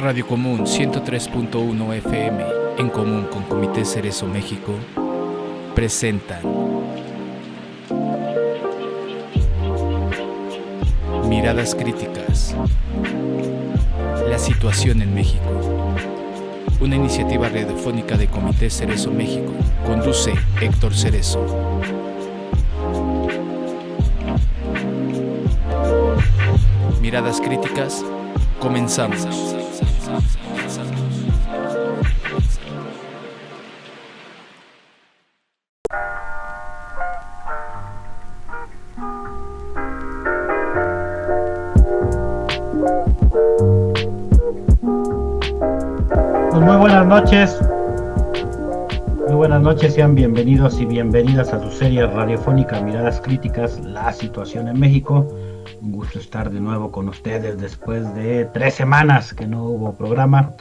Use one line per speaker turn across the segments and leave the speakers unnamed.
Radio Común 103.1 FM, en común con Comité Cerezo México, presentan Miradas Críticas. La situación en México. Una iniciativa radiofónica de Comité Cerezo México. Conduce Héctor Cerezo. Miradas Críticas, comenzamos.
Pues muy buenas noches, sean bienvenidos y bienvenidas a su serie radiofónica Miradas Críticas, la situación en México. Un gusto estar de nuevo con ustedes después de 3 semanas que no hubo programa.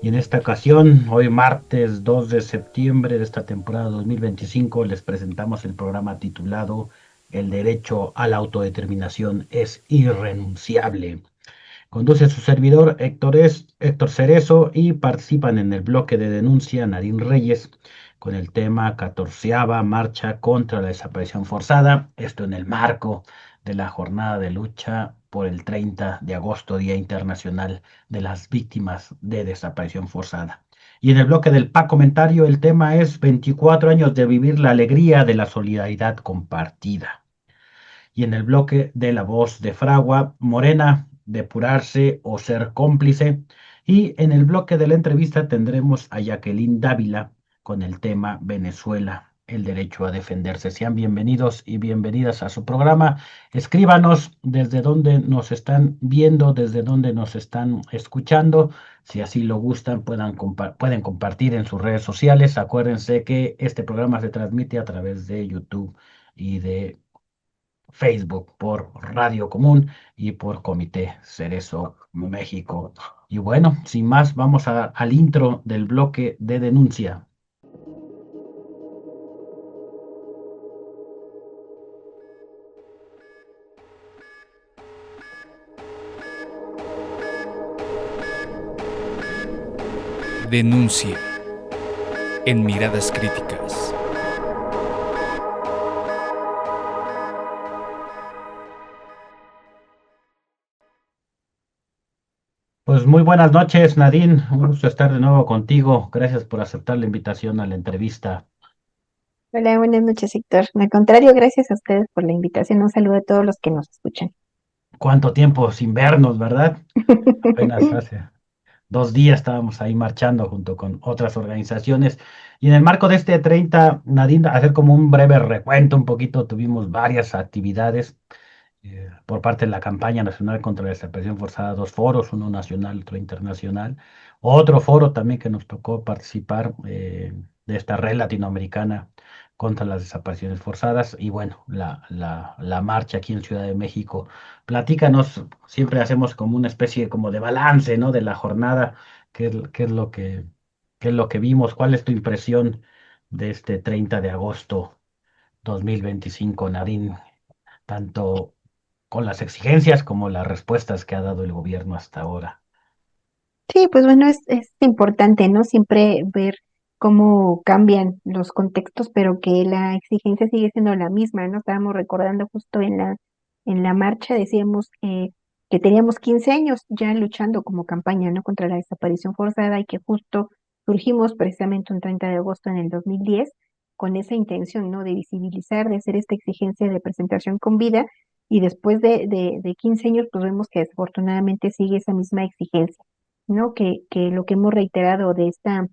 Y en esta ocasión, hoy martes 2 de septiembre de esta temporada 2025, les presentamos el programa titulado El derecho a la autodeterminación es irrenunciable. Conduce su servidor Héctor Cerezo y participan en el bloque de denuncia Nadine Reyes con el tema 14ª marcha contra la desaparición forzada, esto en el marco de la jornada de lucha por el 30 de agosto, Día Internacional de las Víctimas de Desaparición Forzada. Y en el bloque del comentario el tema es 24 años de vivir la alegría de la solidaridad compartida. Y en el bloque de la voz de Fragua, Morena, depurarse o ser cómplice. Y en el bloque de la entrevista tendremos a Jacqueline Dávila con el tema Venezuela, el derecho a defenderse. Sean bienvenidos y bienvenidas a su programa. Escríbanos desde donde nos están viendo, desde donde nos están escuchando. Si así lo gustan, pueden compartir en sus redes sociales. Acuérdense que este programa se transmite a través de YouTube y de Facebook por Radio Común y por Comité Cerezo México. Y bueno, sin más, vamos al intro del bloque de denuncia.
Denuncia en Miradas Críticas.
Pues muy buenas noches, Nadine. Un gusto estar de nuevo contigo. Gracias por aceptar la invitación a la entrevista.
Hola, buenas noches, Héctor. Al contrario, gracias a ustedes por la invitación. Un saludo a todos los que nos escuchan.
¿Cuánto tiempo sin vernos, verdad? Apenas hace 2 días estábamos ahí marchando junto con otras organizaciones. Y en el marco de este 30, Nadine, hacer como un breve recuento, un poquito, tuvimos varias actividades por parte de la campaña nacional contra la desaparición forzada, 2 foros, uno nacional, otro internacional. Otro foro también que nos tocó participar de esta red latinoamericana contra las desapariciones forzadas. Y bueno, la marcha aquí en Ciudad de México. Platícanos, siempre hacemos como una especie como de balance, ¿no? De la jornada, qué es lo que vimos, cuál es tu impresión de este 30 de agosto 2025, Nadine, tanto con las exigencias como las respuestas que ha dado el gobierno hasta ahora.
Sí, pues bueno, es importante, ¿no? Siempre ver cómo cambian los contextos, pero que la exigencia sigue siendo la misma, ¿no? Estábamos recordando justo en la marcha, decíamos que teníamos 15 años ya luchando como campaña, ¿no? Contra la desaparición forzada y que justo surgimos precisamente un 30 de agosto en el 2010 con esa intención, ¿no? De visibilizar, de hacer esta exigencia de presentación con vida y después de 15 años, pues vemos que desafortunadamente sigue esa misma exigencia. ¿No? Que lo que hemos reiterado de esta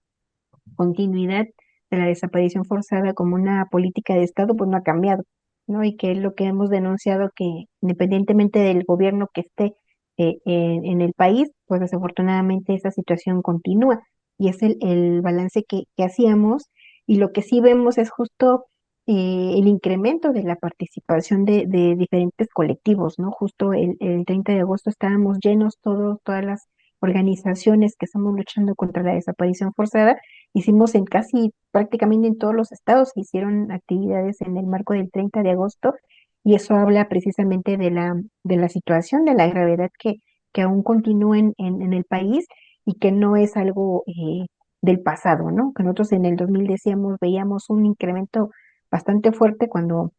continuidad de la desaparición forzada como una política de Estado, pues no ha cambiado, ¿no? Y que es lo que hemos denunciado que independientemente del gobierno que esté en el país, pues desafortunadamente esa situación continúa y es el balance que hacíamos y lo que sí vemos es justo el incremento de la participación de diferentes colectivos, ¿no? Justo el 30 de agosto estábamos llenos todas las organizaciones que estamos luchando contra la desaparición forzada. Hicimos en casi prácticamente en todos los estados, se hicieron actividades en el marco del 30 de agosto y eso habla precisamente de la situación, de la gravedad que aún continúa en el país y que no es algo del pasado, ¿no? Que nosotros en el 2000 decíamos, veíamos un incremento bastante fuerte cuando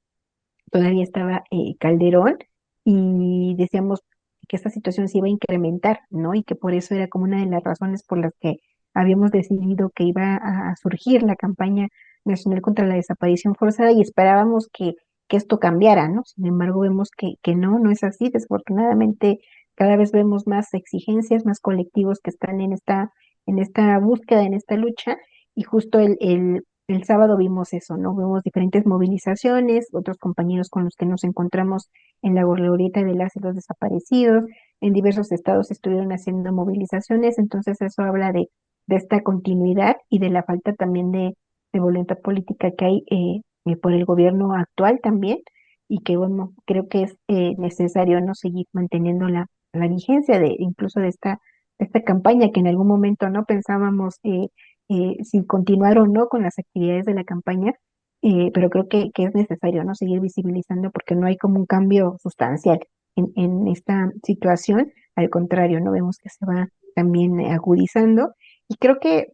todavía estaba Calderón y decíamos que esta situación se iba a incrementar, ¿no? Y que por eso era como una de las razones por las que habíamos decidido que iba a surgir la campaña nacional contra la desaparición forzada y esperábamos que esto cambiara, ¿no? Sin embargo, vemos que no, no es así. Desafortunadamente, cada vez vemos más exigencias, más colectivos que están en esta búsqueda, en esta lucha, y justo el sábado vimos eso, ¿no? Vimos diferentes movilizaciones, otros compañeros con los que nos encontramos en la glorieta de las y los desaparecidos, en diversos estados estuvieron haciendo movilizaciones, entonces eso habla de esta continuidad y de la falta también de voluntad política que hay por el gobierno actual también, y que bueno, creo que es necesario no seguir manteniendo la vigencia de incluso de esta campaña que en algún momento no pensábamos si continuar o no con las actividades de la campaña, pero creo que es necesario, ¿no? Seguir visibilizando porque no hay como un cambio sustancial en esta situación, al contrario, ¿no? Vemos que se va también agudizando y creo que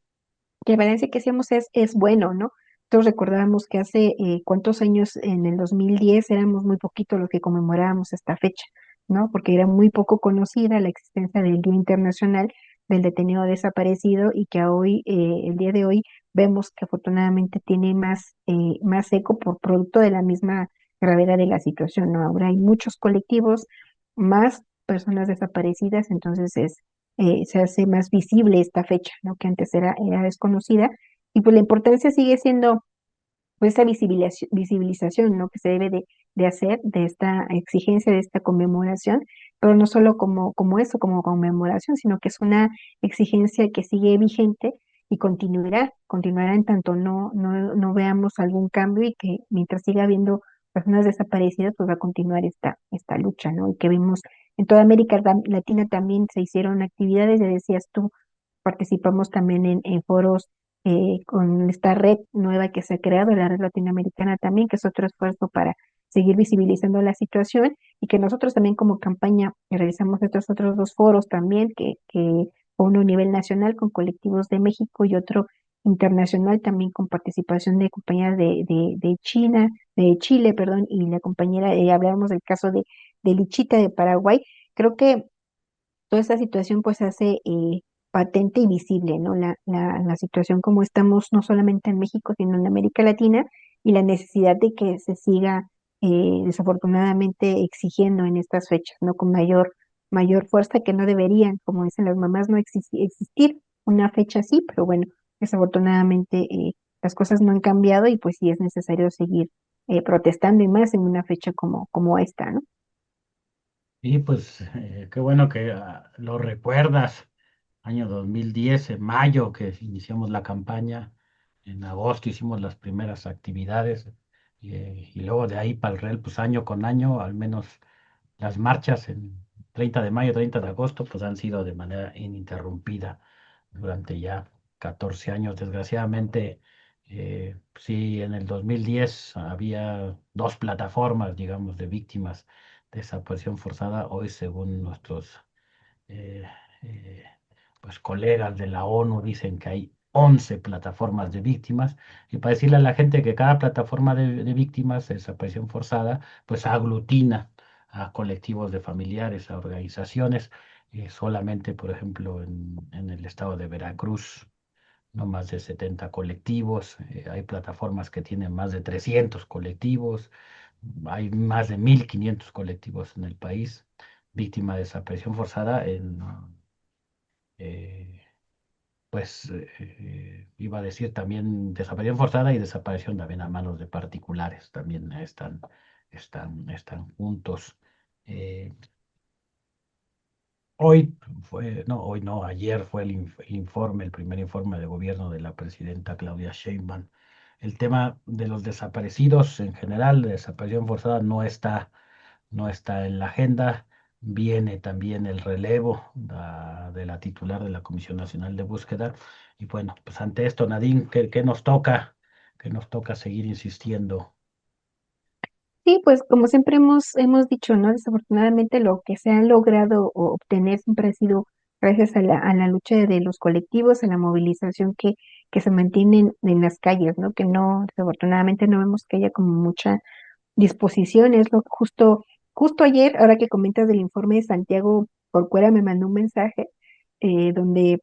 el balance que hacemos es bueno, ¿no? Todos recordábamos que hace cuántos años, en el 2010 éramos muy poquitos los que conmemorábamos esta fecha, ¿no? Porque era muy poco conocida la existencia del Día Internacional del Detenido Desaparecido y que hoy, el día de hoy, vemos que afortunadamente tiene más eco por producto de la misma gravedad de la situación, ¿no? Ahora hay muchos colectivos, más personas desaparecidas, entonces se hace más visible esta fecha, ¿no? Que antes era desconocida. Y pues la importancia sigue siendo pues esa visibilización, ¿no? Que se debe de hacer de esta exigencia, de esta conmemoración, pero no solo como eso, como conmemoración, sino que es una exigencia que sigue vigente y continuará en tanto no veamos algún cambio y que mientras siga habiendo personas desaparecidas, pues va a continuar esta lucha, ¿no? Y que vimos en toda América Latina también se hicieron actividades, ya decías tú, participamos también en foros con esta red nueva que se ha creado, la red latinoamericana también, que es otro esfuerzo para seguir visibilizando la situación y que nosotros también como campaña realizamos estos otros dos foros también, que uno a nivel nacional con colectivos de México y otro internacional también con participación de compañeras de China, de Chile, perdón, y la compañera, hablábamos del caso de Lichita de Paraguay. Creo que toda esta situación pues hace patente y visible, ¿no? La situación como estamos no solamente en México, sino en América Latina y la necesidad de que se siga desafortunadamente exigiendo en estas fechas, ¿no? Con mayor fuerza que no deberían, como dicen las mamás, no existir una fecha así, pero bueno, desafortunadamente las cosas no han cambiado y pues sí es necesario seguir protestando y más en una fecha como esta, ¿no?
Y pues qué bueno que lo recuerdas. Año 2010, en mayo, que iniciamos la campaña. En agosto hicimos las primeras actividades. Y luego de ahí para el real, pues año con año, al menos las marchas en 30 de mayo, 30 de agosto, pues han sido de manera ininterrumpida durante ya 14 años. Desgraciadamente, sí, en el 2010 había dos plataformas, digamos, de víctimas de desaparición forzada. Hoy, según nuestros eh, eh, pues, colegas de la ONU, dicen que hay 11 plataformas de víctimas. Y para decirle a la gente que cada plataforma de víctimas de desaparición forzada, pues aglutina a colectivos de familiares, a organizaciones. Solamente, por ejemplo, en el estado de Veracruz, no más de 70 colectivos. Hay plataformas que tienen más de 300 colectivos. Hay más de 1.500 colectivos en el país, víctima de desaparición forzada eh, iba a decir también desaparición forzada y desaparición también a manos de particulares, también están juntos. Eh, hoy no, ayer fue el informe, el primer informe de gobierno de la presidenta Claudia Sheinbaum. El tema de los desaparecidos en general, de desaparición forzada, no está en la agenda. Viene también el relevo de la titular de la Comisión Nacional de Búsqueda. Y bueno, pues ante esto, Nadine, ¿qué nos toca? ¿Qué nos toca seguir insistiendo?
Sí, pues como siempre hemos dicho, ¿no? Desafortunadamente lo que se ha logrado obtener siempre ha sido gracias a la lucha de los colectivos, a la movilización que se mantiene en las calles, ¿no? Que no, desafortunadamente no vemos que haya como mucha disposición. Es lo justo ayer, ahora que comentas del informe de Santiago Corcuera, me mandó un mensaje eh, donde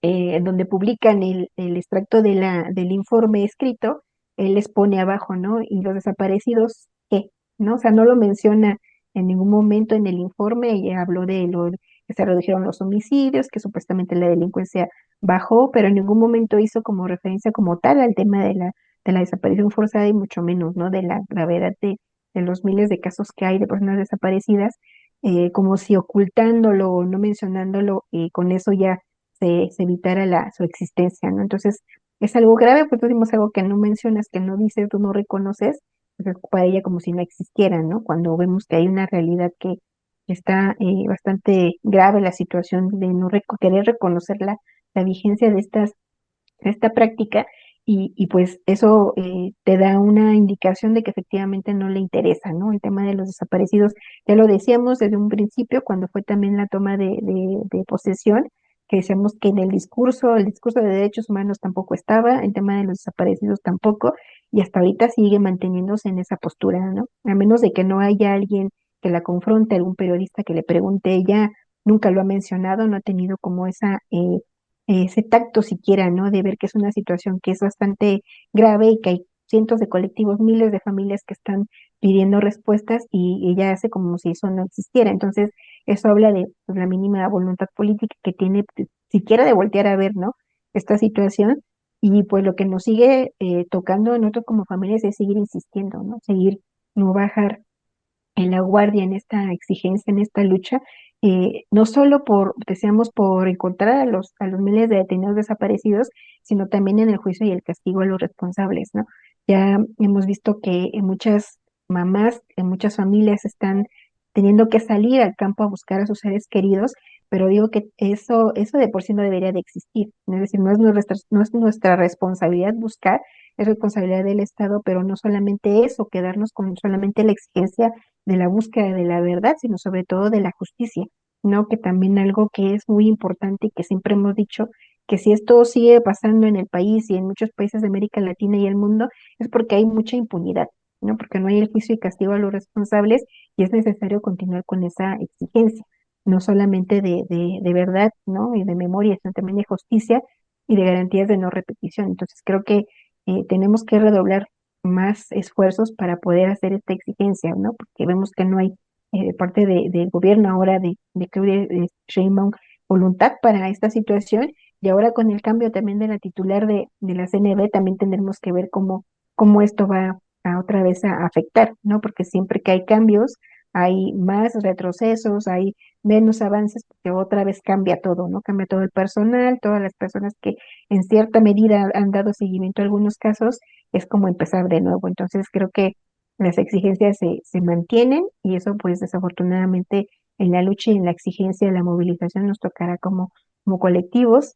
en donde publican el extracto de del informe escrito, él les pone abajo, ¿no? Y los desaparecidos, ¿qué? ¿No? O sea, no lo menciona en ningún momento en el informe, y habló de lo que se redujeron los homicidios, que supuestamente la delincuencia bajó, pero en ningún momento hizo como referencia como tal al tema de la desaparición forzada y mucho menos, ¿no? De la gravedad de los miles de casos que hay de personas desaparecidas, como si ocultándolo o no mencionándolo, con eso ya se evitara su existencia, ¿no? Entonces, es algo grave, pues decimos algo que no mencionas, que no dices, tú no reconoces, pues es para ella como si no existiera, ¿no? Cuando vemos que hay una realidad que está bastante grave la situación de no querer reconocer la vigencia de esta práctica, y pues eso te da una indicación de que efectivamente no le interesa, ¿no? El tema de los desaparecidos, ya lo decíamos desde un principio, cuando fue también la toma de posesión, que decíamos que en el discurso de derechos humanos tampoco estaba, el tema de los desaparecidos tampoco, y hasta ahorita sigue manteniéndose en esa postura, ¿no? A menos de que no haya alguien que la confronte, algún periodista que le pregunte, ella nunca lo ha mencionado, no ha tenido como ese tacto siquiera, ¿no? De ver que es una situación que es bastante grave y que hay cientos de colectivos, miles de familias que están pidiendo respuestas, y ella hace como si eso no existiera. Entonces, eso habla de pues, la mínima voluntad política que tiene, siquiera de voltear a ver, ¿no? Esta situación. Y pues lo que nos sigue tocando a nosotros como familias es seguir insistiendo, ¿no? Seguir, no bajar en la guardia, en esta exigencia, en esta lucha, no solo deseamos por encontrar a los miles de detenidos desaparecidos, sino también en el juicio y el castigo a los responsables, ¿no? Ya hemos visto que en muchas mamás, en muchas familias están teniendo que salir al campo a buscar a sus seres queridos, pero digo que eso de por sí no debería de existir, ¿no? Es decir, no es nuestra responsabilidad buscar, es responsabilidad del Estado, pero no solamente eso, quedarnos con solamente la exigencia de la búsqueda de la verdad, sino sobre todo de la justicia, ¿no? Que también algo que es muy importante y que siempre hemos dicho, que si esto sigue pasando en el país y en muchos países de América Latina y el mundo, es porque hay mucha impunidad, ¿no? Porque no hay el juicio y castigo a los responsables, y es necesario continuar con esa exigencia, no solamente de verdad, ¿no? Y de memoria, sino también de justicia y de garantías de no repetición. Entonces creo que tenemos que redoblar más esfuerzos para poder hacer esta exigencia, ¿no? Porque vemos que no hay de parte del gobierno ahora de Claudia Sheinbaum voluntad para esta situación, y ahora con el cambio también de la titular de la CNB también tendremos que ver cómo esto va a otra vez a afectar, ¿no? Porque siempre que hay cambios hay más retrocesos, hay menos avances, porque otra vez cambia todo, ¿no? Cambia todo el personal, todas las personas que en cierta medida han dado seguimiento a algunos casos, es como empezar de nuevo. Entonces creo que las exigencias se mantienen, y eso pues desafortunadamente en la lucha y en la exigencia, la movilización nos tocará como colectivos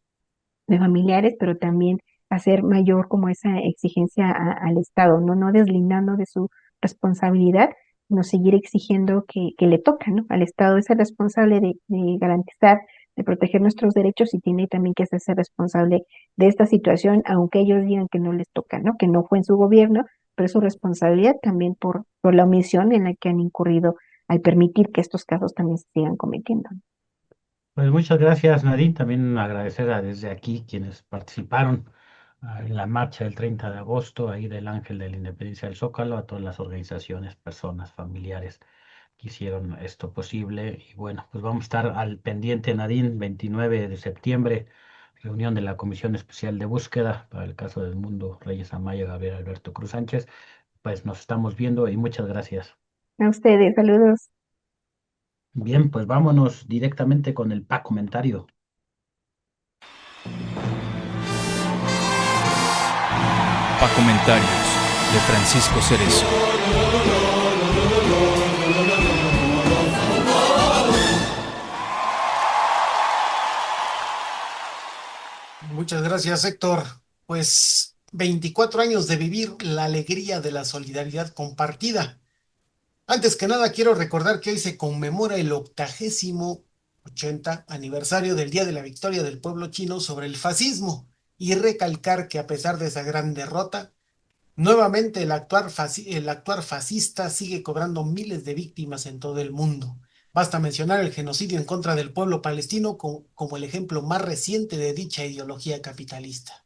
de familiares, pero también hacer mayor como esa exigencia al Estado, ¿no? No deslindando de su responsabilidad, sino seguir exigiendo que le toca, ¿no? Al Estado es el responsable de garantizar, de proteger nuestros derechos, y tiene también que hacerse responsable de esta situación, aunque ellos digan que no les toca, ¿no? Que no fue en su gobierno, pero es su responsabilidad también por la omisión en la que han incurrido al permitir que estos casos también se sigan cometiendo.
Pues muchas gracias, Nadine. También agradecer desde aquí quienes participaron en la marcha del 30 de agosto, ahí del Ángel de la Independencia del Zócalo, a todas las organizaciones, personas, familiares que hicieron esto posible. Y bueno, pues vamos a estar al pendiente, Nadine, 29 de septiembre, reunión de la Comisión Especial de Búsqueda para el caso del Mundo Reyes Amaya, Gabriel Alberto Cruz Sánchez. Pues nos estamos viendo y muchas gracias.
A ustedes, saludos.
Bien, pues vámonos directamente con el PA comentario.
Pa' comentarios de Francisco Cerezo.
Muchas gracias, Héctor. Pues 24 años de vivir la alegría de la solidaridad compartida. Antes que nada, quiero recordar que hoy se conmemora el 80º 80 aniversario del Día de la Victoria del pueblo chino sobre el fascismo, y recalcar que a pesar de esa gran derrota, nuevamente el actuar fascista sigue cobrando miles de víctimas en todo el mundo. Basta mencionar el genocidio en contra del pueblo palestino como el ejemplo más reciente de dicha ideología capitalista.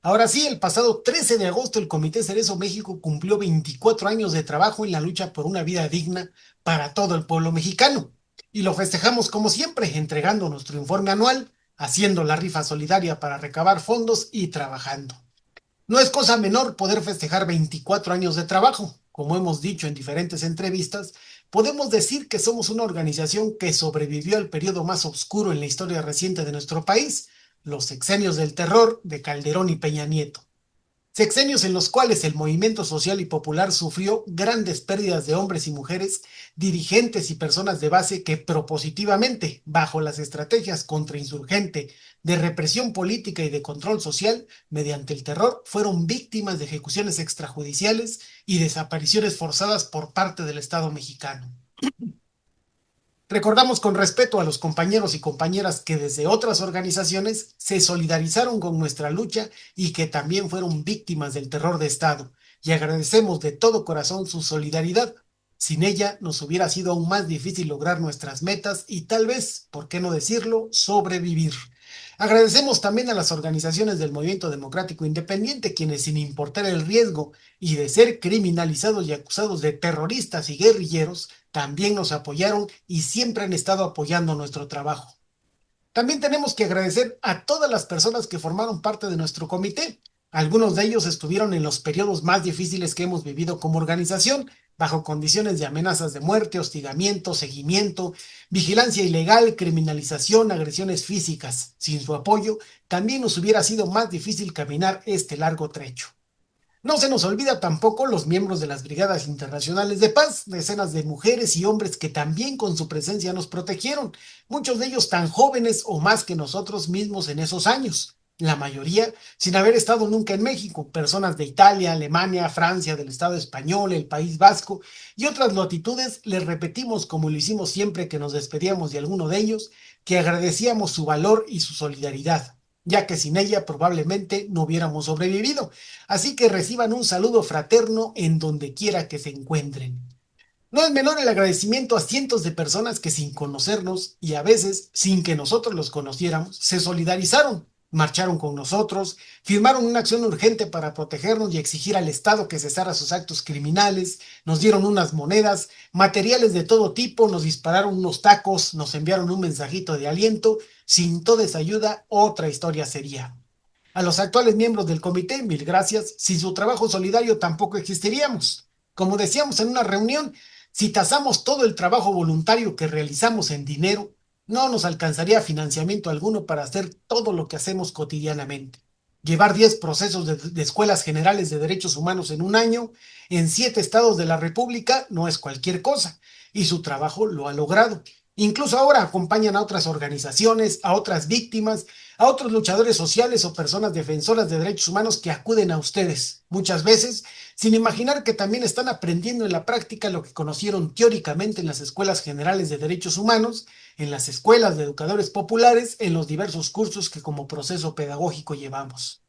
Ahora sí, el pasado 13 de agosto el Comité Cerezo México cumplió 24 años de trabajo en la lucha por una vida digna para todo el pueblo mexicano. Y lo festejamos como siempre, entregando nuestro informe anual, haciendo la rifa solidaria para recabar fondos y trabajando. No es cosa menor poder festejar 24 años de trabajo. Como hemos dicho en diferentes entrevistas, podemos decir que somos una organización que sobrevivió al periodo más oscuro en la historia reciente de nuestro país, los sexenios del terror de Calderón y Peña Nieto. Sexenios en los cuales el movimiento social y popular sufrió grandes pérdidas de hombres y mujeres, dirigentes y personas de base que propositivamente, bajo las estrategias contrainsurgente, de represión política y de control social, mediante el terror, fueron víctimas de ejecuciones extrajudiciales y desapariciones forzadas por parte del Estado mexicano. Recordamos con respeto a los compañeros y compañeras que desde otras organizaciones se solidarizaron con nuestra lucha y que también fueron víctimas del terror de Estado, y agradecemos de todo corazón su solidaridad. Sin ella nos hubiera sido aún más difícil lograr nuestras metas y tal vez, por qué no decirlo, sobrevivir. Agradecemos también a las organizaciones del Movimiento Democrático Independiente, quienes sin importar el riesgo y de ser criminalizados y acusados de terroristas y guerrilleros, también nos apoyaron y siempre han estado apoyando nuestro trabajo. También tenemos que agradecer a todas las personas que formaron parte de nuestro comité. Algunos de ellos estuvieron en los periodos más difíciles que hemos vivido como organización, bajo condiciones de amenazas de muerte, hostigamiento, seguimiento, vigilancia ilegal, criminalización, agresiones físicas. Sin su apoyo, también nos hubiera sido más difícil caminar este largo trecho. No se nos olvida tampoco los miembros de las Brigadas Internacionales de Paz, decenas de mujeres y hombres que también con su presencia nos protegieron, muchos de ellos tan jóvenes o más que nosotros mismos en esos años. La mayoría sin haber estado nunca en México, personas de Italia, Alemania, Francia, del Estado español, el País Vasco y otras latitudes. Les repetimos, como lo hicimos siempre que nos despedíamos de alguno de ellos, que agradecíamos su valor y su solidaridad, ya que sin ella probablemente no hubiéramos sobrevivido. Así que reciban un saludo fraterno en donde quiera que se encuentren. No es menor el agradecimiento a cientos de personas que sin conocernos y a veces sin que nosotros los conociéramos, se solidarizaron, marcharon con nosotros, firmaron una acción urgente para protegernos y exigir al Estado que cesara sus actos criminales, nos dieron unas monedas, materiales de todo tipo, nos dispararon unos tacos, nos enviaron un mensajito de aliento. Sin toda esa ayuda, otra historia sería. A los actuales miembros del comité, mil gracias. Sin su trabajo solidario tampoco existiríamos. Como decíamos en una reunión, si tasamos todo el trabajo voluntario que realizamos en dinero, no nos alcanzaría financiamiento alguno para hacer todo lo que hacemos cotidianamente. Llevar 10 procesos de escuelas generales de derechos humanos en un año, en 7 estados de la República, no es cualquier cosa, y su trabajo lo ha logrado. Incluso ahora acompañan a otras organizaciones, a otras víctimas, a otros luchadores sociales o personas defensoras de derechos humanos que acuden a ustedes, muchas veces sin imaginar que también están aprendiendo en la práctica lo que conocieron teóricamente en las escuelas generales de derechos humanos, en las escuelas de educadores populares, en los diversos cursos que como proceso pedagógico llevamos.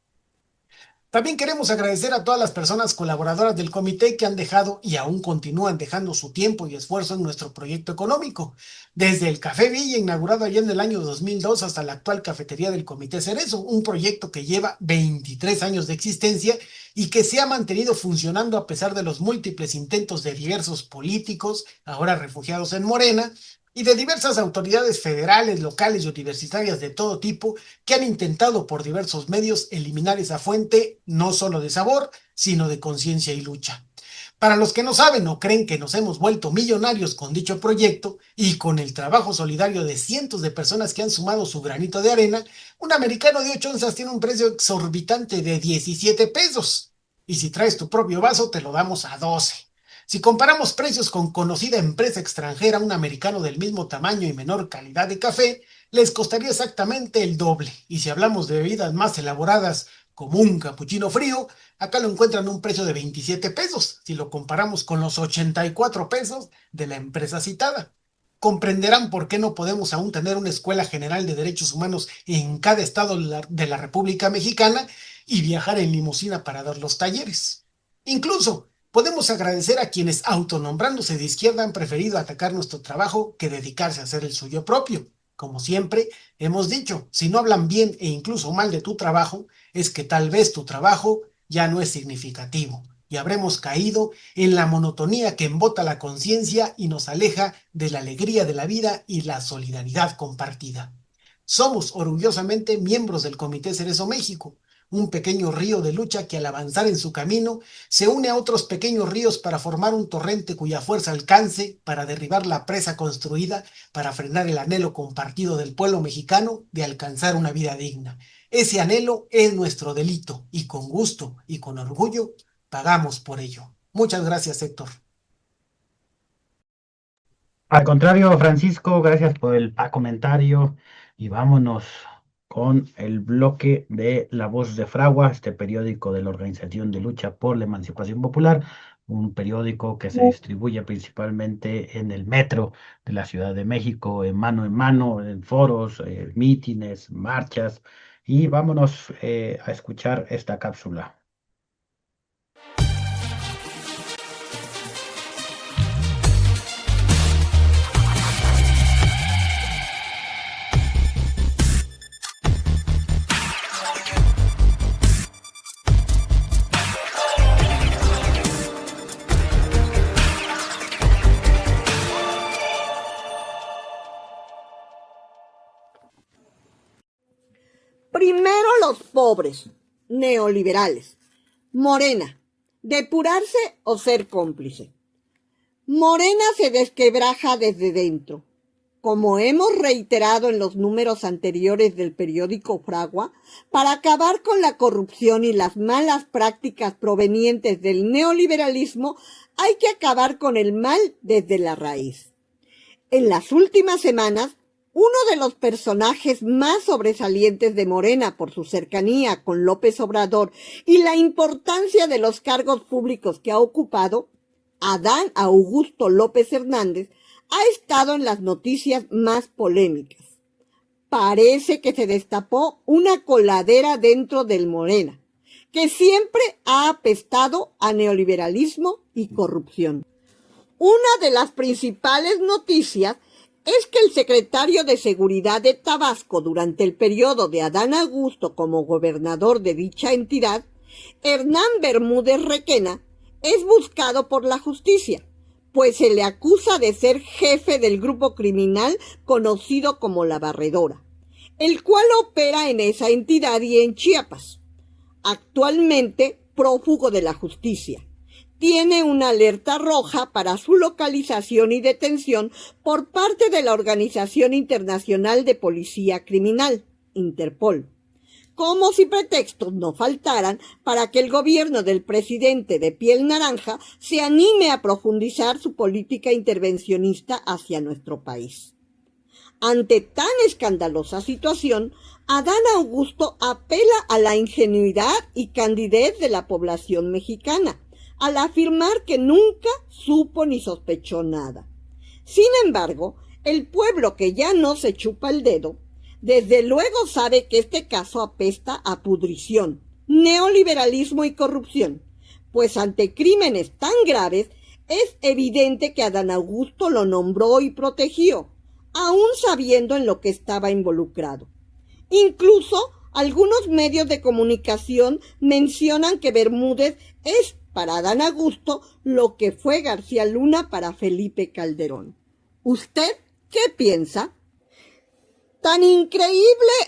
También queremos agradecer a todas las personas colaboradoras del comité que han dejado y aún continúan dejando su tiempo y esfuerzo en nuestro proyecto económico, desde el Café Villa, inaugurado allá en el año 2002, hasta la actual cafetería del Comité Cerezo, un proyecto que lleva 23 años de existencia y que se ha mantenido funcionando a pesar de los múltiples intentos de diversos políticos, ahora refugiados en Morena, y de diversas autoridades federales, locales y universitarias de todo tipo que han intentado por diversos medios eliminar esa fuente no solo de sabor, sino de conciencia y lucha. Para los que no saben o creen que nos hemos vuelto millonarios con dicho proyecto y con el trabajo solidario de cientos de personas que han sumado su granito de arena, un americano de 8 onzas tiene un precio exorbitante de 17 pesos. Y si traes tu propio vaso, te lo damos a 12. Si comparamos precios con conocida empresa extranjera, un americano del mismo tamaño y menor calidad de café les costaría exactamente el doble. Y si hablamos de bebidas más elaboradas, como un capuchino frío, acá lo encuentran a un precio de 27 pesos, si lo comparamos con los 84 pesos de la empresa citada. comprenderán por qué no podemos aún tener una Escuela General de Derechos Humanos en cada estado de la República Mexicana y viajar en limusina para dar los talleres. Incluso podemos agradecer a quienes, autonombrándose de izquierda, han preferido atacar nuestro trabajo que dedicarse a hacer el suyo propio. Como siempre hemos dicho, si no hablan bien e incluso mal de tu trabajo, es que tal vez tu trabajo ya no es significativo y habremos caído en la monotonía que embota la conciencia y nos aleja de la alegría de la vida y la solidaridad compartida. Somos orgullosamente miembros del Comité Cerezo México, un pequeño río de lucha que al avanzar en su camino se une a otros pequeños ríos para formar un torrente cuya fuerza alcance para derribar la presa construida, para frenar el anhelo compartido del pueblo mexicano de alcanzar una vida digna. Ese anhelo es nuestro delito y con gusto y con orgullo pagamos por ello. Muchas gracias, Héctor.
Al contrario, Francisco, gracias por el comentario y vámonos con el bloque de La Voz de Fragua, este periódico de la Organización de Lucha por la Emancipación Popular, un periódico que se distribuye principalmente en el metro de la Ciudad de México, en mano, en foros, mítines, marchas, y vámonos a escuchar esta cápsula.
Primero los pobres, neoliberales. Morena, depurarse o ser cómplice. Morena se desquebraja desde dentro. Como hemos reiterado en los números anteriores del periódico Fragua, para acabar con la corrupción y las malas prácticas provenientes del neoliberalismo, hay que acabar con el mal desde la raíz. En las últimas semanas, uno de los personajes más sobresalientes de Morena por su cercanía con López Obrador y la importancia de los cargos públicos que ha ocupado, Adán Augusto López Hernández, ha estado en las noticias más polémicas. Parece que se destapó una coladera dentro del Morena, que siempre ha apestado a neoliberalismo y corrupción. Una de las principales noticias es que el secretario de Seguridad de Tabasco durante el periodo de Adán Augusto como gobernador de dicha entidad, Hernán Bermúdez Requena, es buscado por la justicia, pues se le acusa de ser jefe del grupo criminal conocido como La Barredora, el cual opera en esa entidad y en Chiapas. Actualmente prófugo de la justicia. Tiene una alerta roja para su localización y detención por parte de la Organización Internacional de Policía Criminal, Interpol. Como si pretextos no faltaran para que el gobierno del presidente de piel naranja se anime a profundizar su política intervencionista hacia nuestro país. Ante tan escandalosa situación, Adán Augusto apela a la ingenuidad y candidez de la población mexicana, al afirmar que nunca supo ni sospechó nada. Sin embargo, el pueblo que ya no se chupa el dedo, desde luego sabe que este caso apesta a pudrición, neoliberalismo y corrupción, pues ante crímenes tan graves es evidente que Adán Augusto lo nombró y protegió, aún sabiendo en lo que estaba involucrado. Incluso algunos medios de comunicación mencionan que Bermúdez es para Adán Augusto lo que fue García Luna para Felipe Calderón. ¿Usted qué piensa? Tan increíble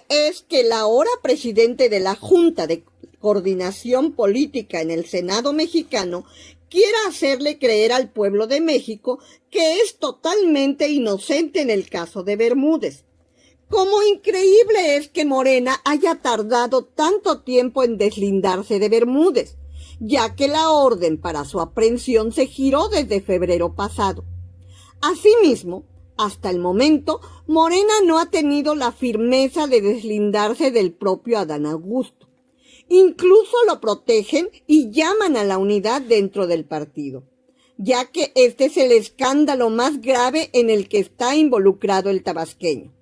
es que el ahora presidente de la Junta de Coordinación Política en el Senado mexicano quiera hacerle creer al pueblo de México que es totalmente inocente en el caso de Bermúdez. Como increíble es que Morena haya tardado tanto tiempo en deslindarse de Bermúdez, ya que la orden para su aprehensión se giró desde febrero pasado. Asimismo, hasta el momento, Morena no ha tenido la firmeza de deslindarse del propio Adán Augusto. Incluso lo protegen y llaman a la unidad dentro del partido. ya que este es el escándalo más grave en el que está involucrado el tabasqueño.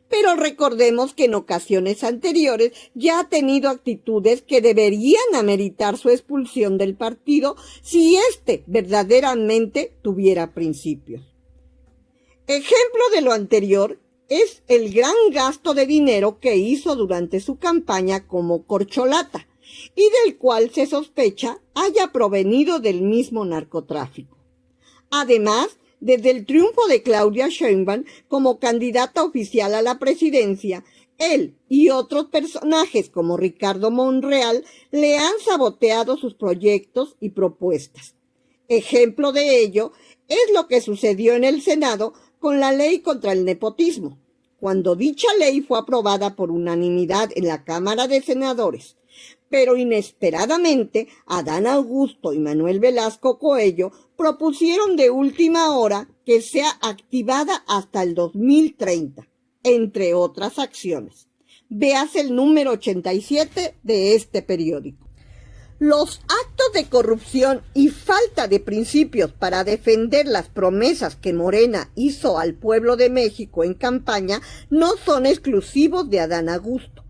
Pero recordemos que en ocasiones anteriores ya ha tenido actitudes que deberían ameritar su expulsión del partido si éste verdaderamente tuviera principios. Ejemplo de lo anterior es el gran gasto de dinero que hizo durante su campaña como corcholata y del cual se sospecha haya provenido del mismo narcotráfico. Además, desde el triunfo de Claudia Sheinbaum como candidata oficial a la presidencia, él y otros personajes como Ricardo Monreal le han saboteado sus proyectos y propuestas. Ejemplo de ello es lo que sucedió en el Senado con la ley contra el nepotismo, cuando dicha ley fue aprobada por unanimidad en la Cámara de Senadores. Pero inesperadamente, Adán Augusto y Manuel Velasco Coello propusieron de última hora que sea activada hasta el 2030, entre otras acciones. Véase el número 87 de este periódico. Los actos de corrupción y falta de principios para defender las promesas que Morena hizo al pueblo de México en campaña no son exclusivos de Adán Augusto.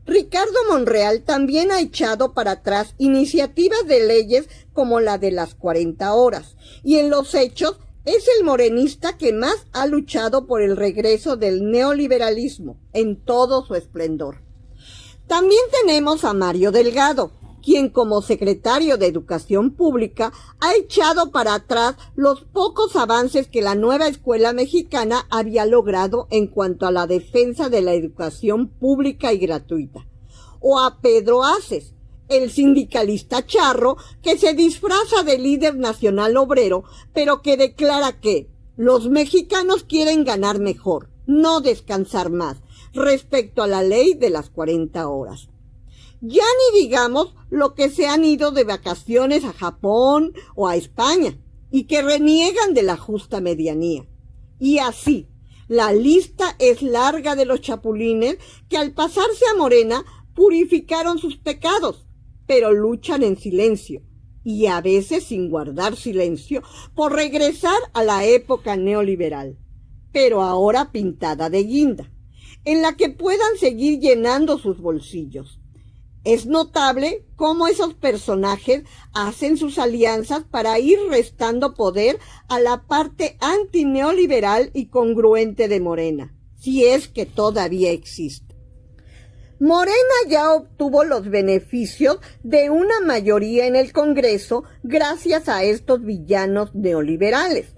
Ricardo Monreal también ha echado para atrás iniciativas de leyes como la de las 40 horas, y en los hechos es el morenista que más ha luchado por el regreso del neoliberalismo en todo su esplendor. También tenemos a Mario Delgado, quien como secretario de Educación Pública ha echado para atrás los pocos avances que la nueva escuela mexicana había logrado en cuanto a la defensa de la educación pública y gratuita. O a Pedro Aces, el sindicalista charro que se disfraza de líder nacional obrero, pero que declara que los mexicanos quieren ganar mejor, no descansar más, respecto a la ley de las 40 horas. Ya ni digamos lo que se han ido de vacaciones a Japón o a España y que reniegan de la justa medianía. Y así, la lista es larga de los chapulines que al pasarse a Morena purificaron sus pecados, pero luchan en silencio y a veces sin guardar silencio por regresar a la época neoliberal, pero ahora pintada de guinda, en la que puedan seguir llenando sus bolsillos. Es notable cómo esos personajes hacen sus alianzas para ir restando poder a la parte antineoliberal y congruente de Morena, si es que todavía existe. Morena ya obtuvo los beneficios de una mayoría en el Congreso gracias a estos villanos neoliberales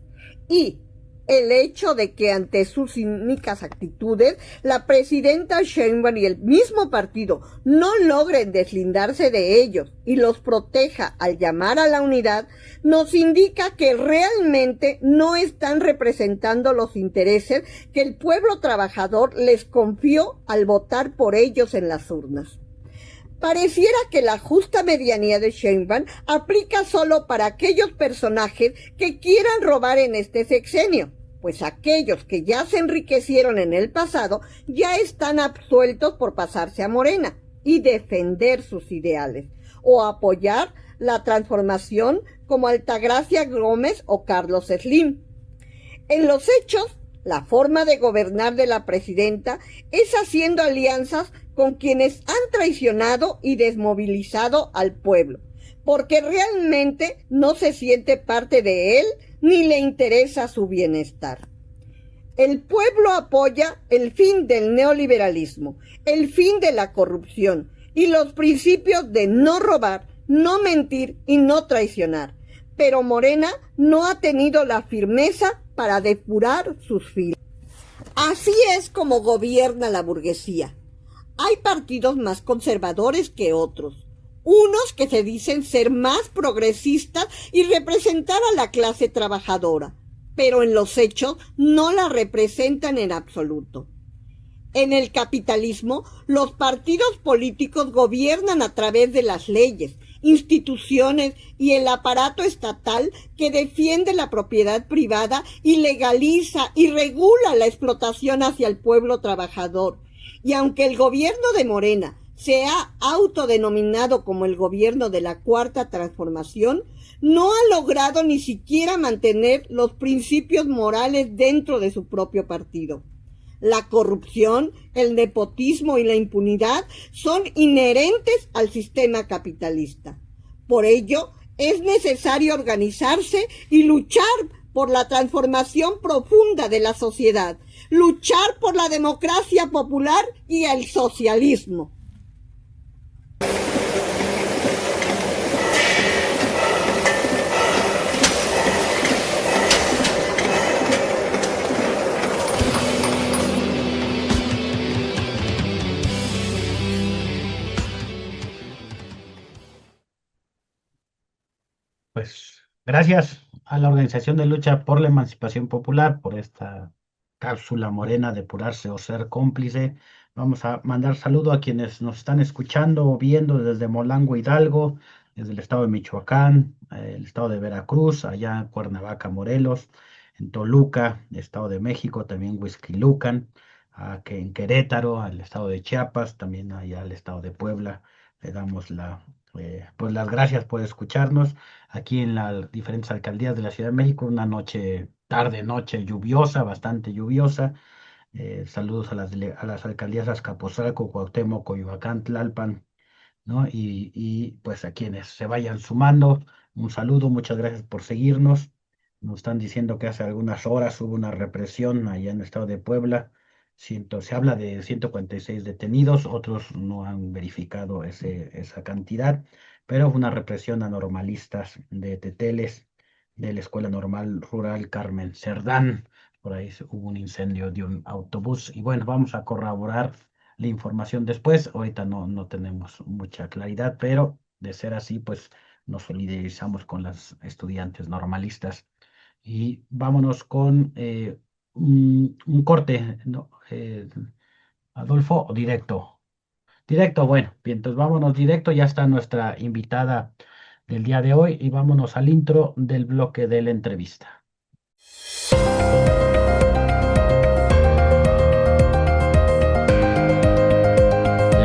y el hecho de que ante sus cínicas actitudes la presidenta Sheinbaum y el mismo partido no logren deslindarse de ellos y los proteja al llamar a la unidad, nos indica que realmente no están representando los intereses que el pueblo trabajador les confió al votar por ellos en las urnas. Pareciera que la justa medianía de Sheinbaum aplica solo para aquellos personajes que quieran robar en este sexenio, pues aquellos que ya se enriquecieron en el pasado ya están absueltos por pasarse a Morena y defender sus ideales, o apoyar la transformación como Altagracia Gómez o Carlos Slim. En los hechos, la forma de gobernar de la presidenta es haciendo alianzas con quienes han traicionado y desmovilizado al pueblo, porque realmente no se siente parte de él ni le interesa su bienestar. El pueblo apoya el fin del neoliberalismo, el fin de la corrupción y los principios de no robar, no mentir y no traicionar. Pero Morena no ha tenido la firmeza para depurar sus filas. Así es como gobierna la burguesía. Hay partidos más conservadores que otros. Unos que se dicen ser más progresistas y representar a la clase trabajadora, pero en los hechos no la representan en absoluto. En el capitalismo, los partidos políticos gobiernan a través de las leyes, instituciones y el aparato estatal que defiende la propiedad privada y legaliza y regula la explotación hacia el pueblo trabajador. Y aunque el gobierno de Morena se ha autodenominado como el gobierno de la Cuarta Transformación, no ha logrado ni siquiera mantener los principios morales dentro de su propio partido. La corrupción, el nepotismo y la impunidad son inherentes al sistema capitalista. Por ello, es necesario organizarse y luchar por la transformación profunda de la sociedad, luchar por la democracia popular y el socialismo.
Pues gracias a la Organización de Lucha por la Emancipación Popular por esta cápsula morena, depurarse o ser cómplice. Vamos a mandar saludo a quienes nos están escuchando o viendo desde Molango, Hidalgo, desde el estado de Michoacán, el estado de Veracruz, allá en Cuernavaca, Morelos, en Toluca, estado de México, también Huixquilucan, que en Querétaro, al estado de Chiapas, también allá al estado de Puebla. Le damos pues las gracias por escucharnos aquí en las diferentes alcaldías de la Ciudad de México, una noche, tarde, noche lluviosa, bastante lluviosa. Saludos a las alcaldías Azcapotzalco, Cuauhtémoc, Coyoacán, Tlalpan, ¿no? Pues a quienes se vayan sumando, un saludo, muchas gracias por seguirnos. Nos están diciendo que hace algunas horas hubo una represión allá en el estado de Puebla. Se habla de 146 detenidos, otros no han verificado esa cantidad, pero fue una represión a normalistas de Teteles, de la Escuela Normal Rural Carmen Cerdán. Por ahí hubo un incendio de un autobús. Y bueno, vamos a corroborar la información después. Ahorita no tenemos mucha claridad, pero de ser así, pues nos solidarizamos con las estudiantes normalistas. Y vámonos con un corte, ¿no? Adolfo, o directo. Directo, bueno, bien, entonces vámonos directo. Ya está nuestra invitada del día de hoy y vámonos al intro del bloque de la entrevista.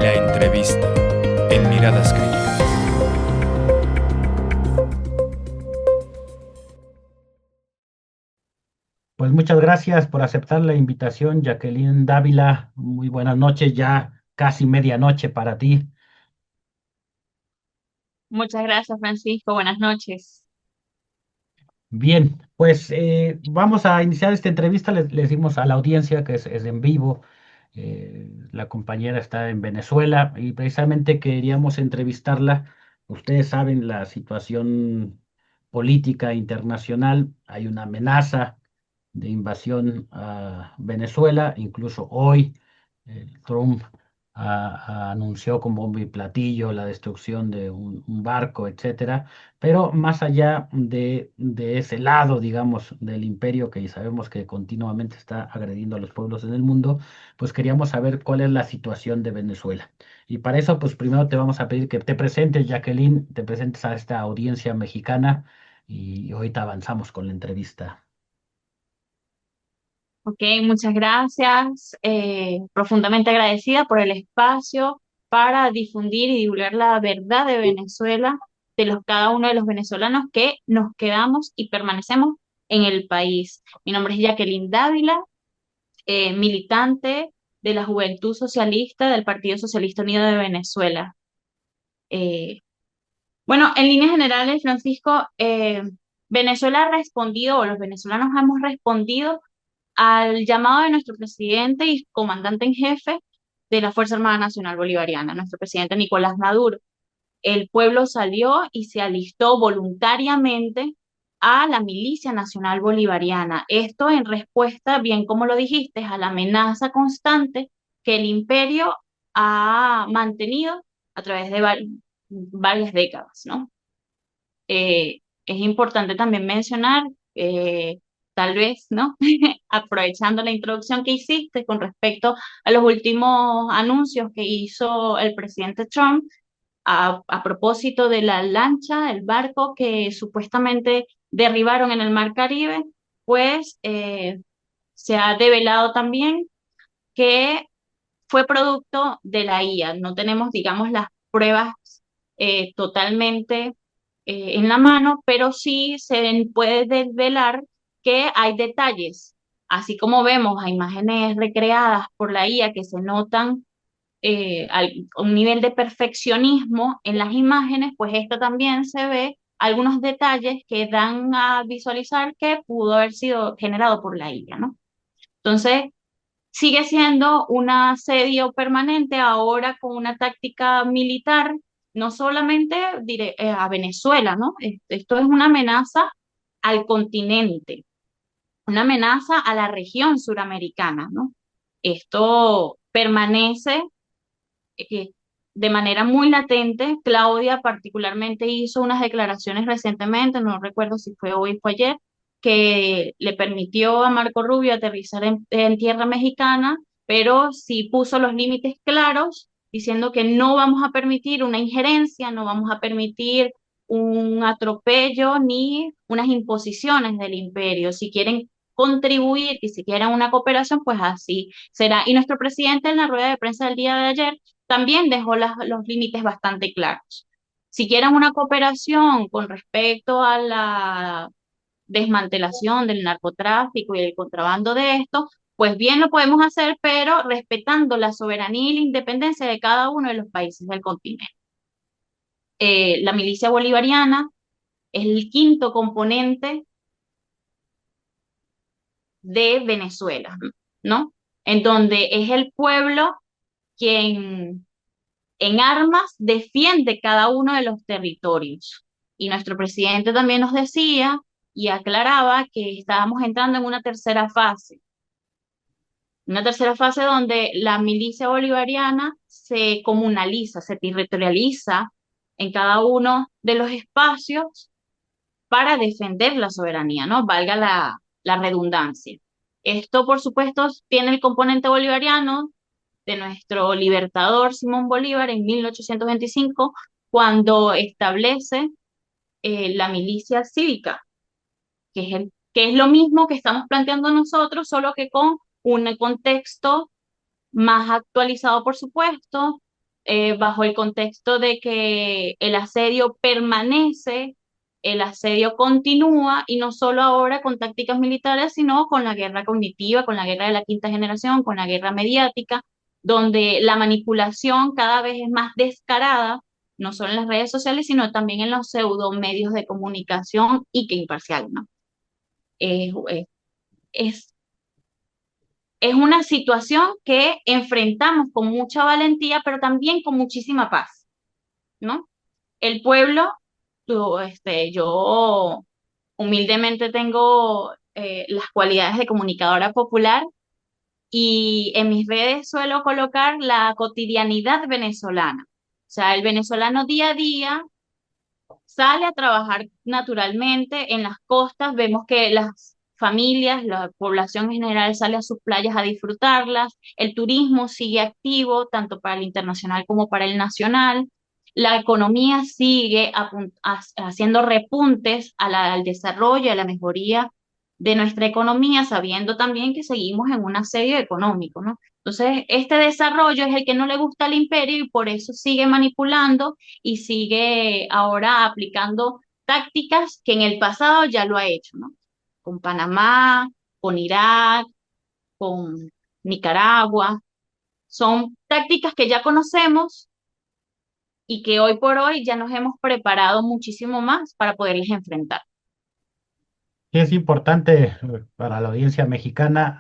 La entrevista en Miradas Críticas.
Pues muchas gracias por aceptar la invitación, Jacqueline Dávila. Muy buenas noches, ya casi medianoche para ti.
Muchas gracias, Francisco. Buenas noches.
Bien, pues vamos a iniciar esta entrevista. Le decimos a la audiencia que es en vivo. La compañera está en Venezuela y precisamente queríamos entrevistarla. Ustedes saben la situación política internacional. Hay una amenaza de invasión a Venezuela. Incluso hoy Trump anunció con bombo y platillo la destrucción de un barco, etcétera. Pero más allá de ese lado, digamos, del imperio que sabemos que continuamente está agrediendo a los pueblos en el mundo, pues queríamos saber cuál es la situación de Venezuela. Y para eso, pues primero te vamos a pedir que te presentes, Jacqueline, te presentes a esta audiencia mexicana y ahorita avanzamos con la entrevista.
Ok, muchas gracias. Profundamente agradecida por el espacio para difundir y divulgar la verdad de Venezuela, cada uno de los venezolanos que nos quedamos y permanecemos en el país. Mi nombre es Jacqueline Dávila, militante de la Juventud Socialista del Partido Socialista Unido de Venezuela. Eh, bueno, en líneas generales, Francisco, Venezuela ha respondido, o los venezolanos hemos respondido al llamado de nuestro presidente y comandante en jefe de la Fuerza Armada Nacional Bolivariana, nuestro presidente Nicolás Maduro. El pueblo salió y se alistó voluntariamente a la Milicia Nacional Bolivariana. Esto en respuesta, bien como lo dijiste, a la amenaza constante que el imperio ha mantenido a través de varias décadas, ¿no? Es importante también mencionar, tal vez, ¿no? Aprovechando la introducción que hiciste con respecto a los últimos anuncios que hizo el presidente Trump a propósito de la lancha, el barco que supuestamente derribaron en el Mar Caribe, pues se ha develado también que fue producto de la IA. No tenemos, digamos, las pruebas totalmente en la mano, pero sí se puede desvelar que hay detalles, así como vemos a imágenes recreadas por la IA que se notan un nivel de perfeccionismo en las imágenes, pues esta también se ve algunos detalles que dan a visualizar que pudo haber sido generado por la IA, ¿no? Entonces, sigue siendo un asedio permanente ahora con una táctica militar, no solamente a Venezuela, ¿no? Esto es una amenaza al continente, una amenaza a la región suramericana, ¿no? Esto permanece eh, de manera muy latente. Claudia particularmente hizo unas declaraciones recientemente, no recuerdo si fue hoy o fue ayer, que le permitió a Marco Rubio aterrizar en tierra mexicana, pero sí puso los límites claros, diciendo que no vamos a permitir una injerencia, no vamos a permitir un atropello ni unas imposiciones del imperio. Si quieren contribuir y si quieren una cooperación, pues así será. Y nuestro presidente en la rueda de prensa del día de ayer también dejó los límites bastante claros. Si quieren una cooperación con respecto a la desmantelación del narcotráfico y el contrabando de esto, pues bien lo podemos hacer, pero respetando la soberanía y la independencia de cada uno de los países del continente. La milicia bolivariana es el quinto componente de Venezuela, ¿no? En donde es el pueblo quien en armas defiende cada uno de los territorios. Y nuestro presidente también nos decía y aclaraba que estábamos entrando en una tercera fase donde la milicia bolivariana se comunaliza, se territorializa en cada uno de los espacios para defender la soberanía, ¿no? Valga la redundancia. Esto, por supuesto, tiene el componente bolivariano de nuestro libertador Simón Bolívar en 1825, cuando establece la milicia cívica, que es lo mismo que estamos planteando nosotros, solo que con un contexto más actualizado, por supuesto, bajo el contexto de que el asedio permanece, el asedio continúa, y no solo ahora con tácticas militares, sino con la guerra cognitiva, con la guerra de la quinta generación, con la guerra mediática, donde la manipulación cada vez es más descarada, no solo en las redes sociales, sino también en los pseudo medios de comunicación y que imparcial, ¿no? Es, es es una situación que enfrentamos con mucha valentía, pero también con muchísima paz, ¿no? El pueblo, yo humildemente tengo las cualidades de comunicadora popular y en mis redes suelo colocar la cotidianidad venezolana. O sea, el venezolano día a día sale a trabajar naturalmente en las costas, vemos que las familias, la población en general sale a sus playas a disfrutarlas, el turismo sigue activo tanto para el internacional como para el nacional, la economía sigue haciendo repuntes al desarrollo, a la mejoría de nuestra economía, sabiendo también que seguimos en un asedio económico, ¿no? Entonces, este desarrollo es el que no le gusta al imperio y por eso sigue manipulando y sigue ahora aplicando tácticas que en el pasado ya lo ha hecho, ¿no? Con Panamá, con Irak, con Nicaragua. Son tácticas que ya conocemos y que hoy por hoy ya nos hemos preparado muchísimo más para poderles enfrentar.
Sí, es importante para la audiencia mexicana,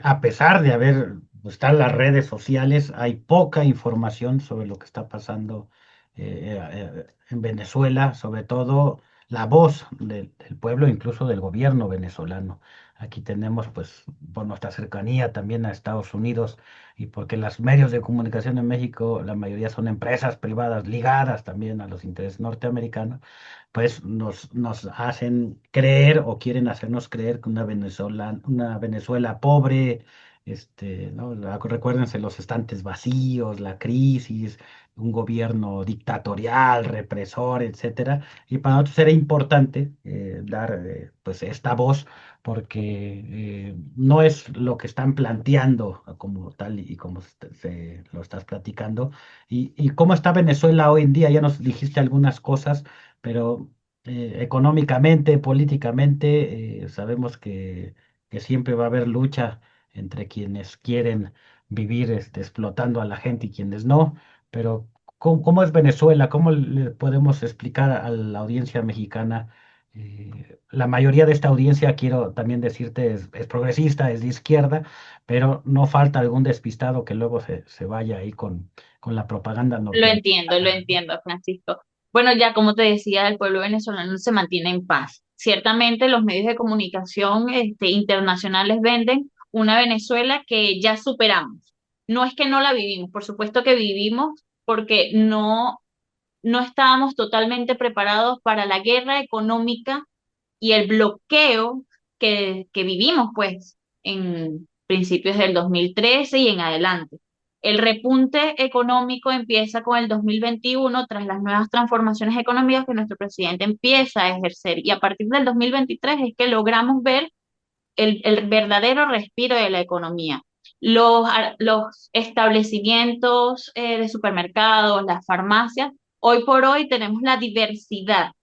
a pesar de estar las redes sociales, hay poca información sobre lo que está pasando en Venezuela, sobre todo la voz del pueblo, incluso del gobierno venezolano. Aquí tenemos, pues, por nuestra cercanía también a Estados Unidos y porque los medios de comunicación en México, la mayoría son empresas privadas ligadas también a los intereses norteamericanos, pues nos hacen creer o quieren hacernos creer que una Venezuela pobre, ¿no? Recuérdense los estantes vacíos, la crisis, un gobierno dictatorial, represor, etcétera. Y para nosotros era importante dar pues esta voz porque no es lo que están planteando como tal y como se lo estás platicando. Y cómo está Venezuela hoy en día, ya nos dijiste algunas cosas, pero económicamente, políticamente, sabemos que siempre va a haber lucha entre quienes quieren vivir explotando a la gente y quienes no, pero ¿cómo es Venezuela? ¿Cómo le podemos explicar a la audiencia mexicana? La mayoría de esta audiencia, quiero también decirte, es progresista, es de izquierda, pero no falta algún despistado que luego se vaya ahí con la propaganda
Lo
norteamericana.
entiendo, Francisco. Bueno, ya como te decía, el pueblo venezolano se mantiene en paz. Ciertamente los medios de comunicación, internacionales venden una Venezuela que ya superamos. No es que no la vivimos, por supuesto que vivimos porque no estábamos totalmente preparados para la guerra económica y el bloqueo que vivimos, pues, en principios del 2013 y en adelante. El repunte económico empieza con el 2021 tras las nuevas transformaciones económicas que nuestro presidente empieza a ejercer y a partir del 2023 es que logramos ver el verdadero respiro de la economía. Los establecimientos de supermercados, las farmacias, hoy por hoy tenemos la diversidad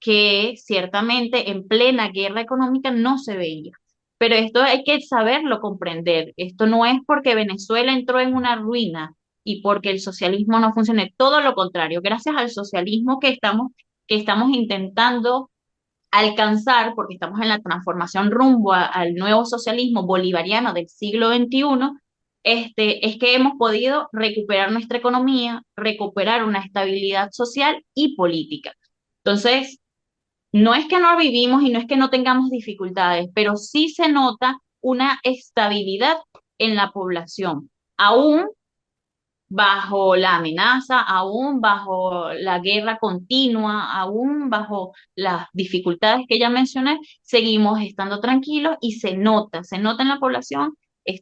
que ciertamente en plena guerra económica no se veía. Pero esto hay que saberlo comprender. Esto no es porque Venezuela entró en una ruina y porque el socialismo no funcione. Todo lo contrario, gracias al socialismo que estamos intentando alcanzar, porque estamos en la transformación rumbo al nuevo socialismo bolivariano del siglo XXI, es que hemos podido recuperar nuestra economía, recuperar una estabilidad social y política. Entonces, no es que no vivimos y no es que no tengamos dificultades, pero sí se nota una estabilidad en la población, aún bajo la amenaza, aún bajo la guerra continua, aún bajo las dificultades que ya mencioné, seguimos estando tranquilos y se nota en la población.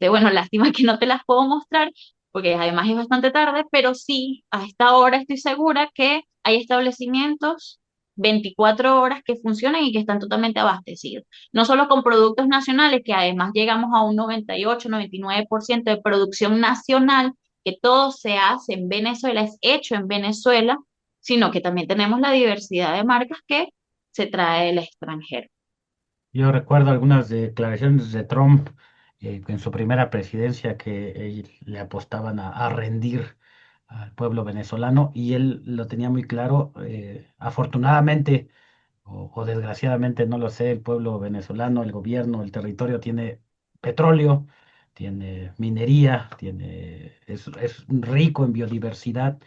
Bueno, lástima que no te las puedo mostrar, porque además es bastante tarde, pero sí, a esta hora estoy segura que hay establecimientos 24 horas que funcionan y que están totalmente abastecidos. No solo con productos nacionales, que además llegamos a un 98-99% de producción nacional, que todo se hace en Venezuela, es hecho en Venezuela, sino que también tenemos la diversidad de marcas que se trae del extranjero.
Yo recuerdo algunas declaraciones de Trump en su primera presidencia que le apostaban a rendir al pueblo venezolano y él lo tenía muy claro. Afortunadamente o desgraciadamente, no lo sé, el pueblo venezolano, el gobierno, el territorio tiene petróleo, tiene minería, es rico en biodiversidad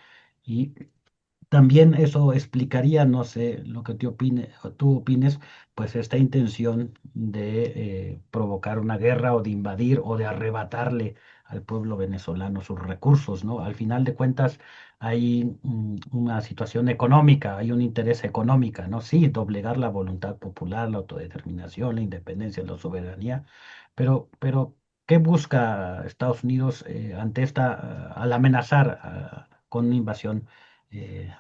y también eso explicaría, no sé, lo que tú opines, pues esta intención de provocar una guerra o de invadir o de arrebatarle al pueblo venezolano sus recursos, ¿no? Al final de cuentas hay una situación económica, hay un interés económica, ¿no? Sí, doblegar la voluntad popular, la autodeterminación, la independencia, la soberanía, pero ¿qué busca Estados Unidos ante al amenazar con una invasión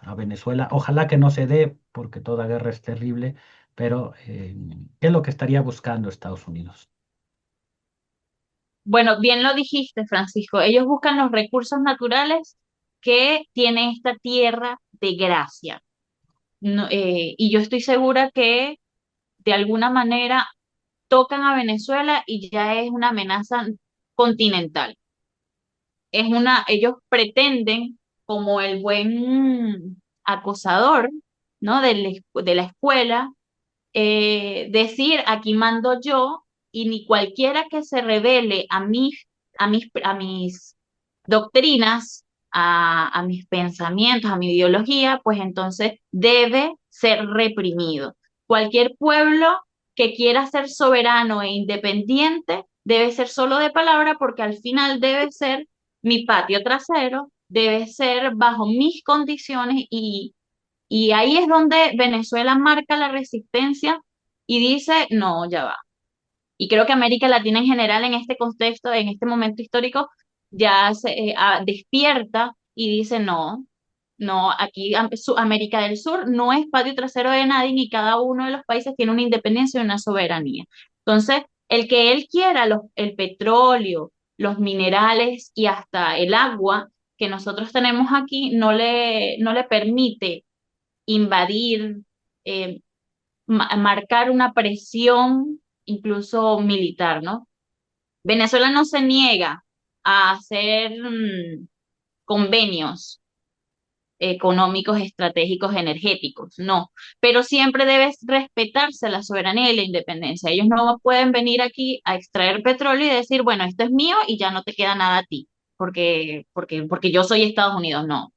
a Venezuela? Ojalá que no se dé, porque toda guerra es terrible, pero ¿qué es lo que estaría buscando Estados Unidos?
Bueno, bien lo dijiste, Francisco, ellos buscan los recursos naturales que tiene esta tierra de gracia. Y yo estoy segura que de alguna manera tocan a Venezuela y ya es una amenaza continental. Ellos pretenden, como el buen acosador, ¿no? De la escuela, decir aquí mando yo y ni cualquiera que se revele a mis doctrinas, a mis pensamientos, a mi ideología, pues entonces debe ser reprimido. Cualquier pueblo que quiera ser soberano e independiente debe ser solo de palabra porque al final debe ser mi patio trasero, debe ser bajo mis condiciones y ahí es donde Venezuela marca la resistencia y dice, no, ya va. Y creo que América Latina en general en este contexto, en este momento histórico, ya se despierta y dice, no, no, aquí América del Sur no es patio trasero de nadie y cada uno de los países tiene una independencia y una soberanía. Entonces, el que él quiera el petróleo, los minerales y hasta el agua que nosotros tenemos aquí no le permite invadir, eh, marcar una presión incluso militar, ¿no? Venezuela no se niega a hacer convenios económicos, estratégicos, energéticos, no, pero siempre debe respetarse la soberanía y la independencia. Ellos no pueden venir aquí a extraer petróleo y decir, bueno, esto es mío y ya no te queda nada a ti, porque yo soy Estados Unidos, no,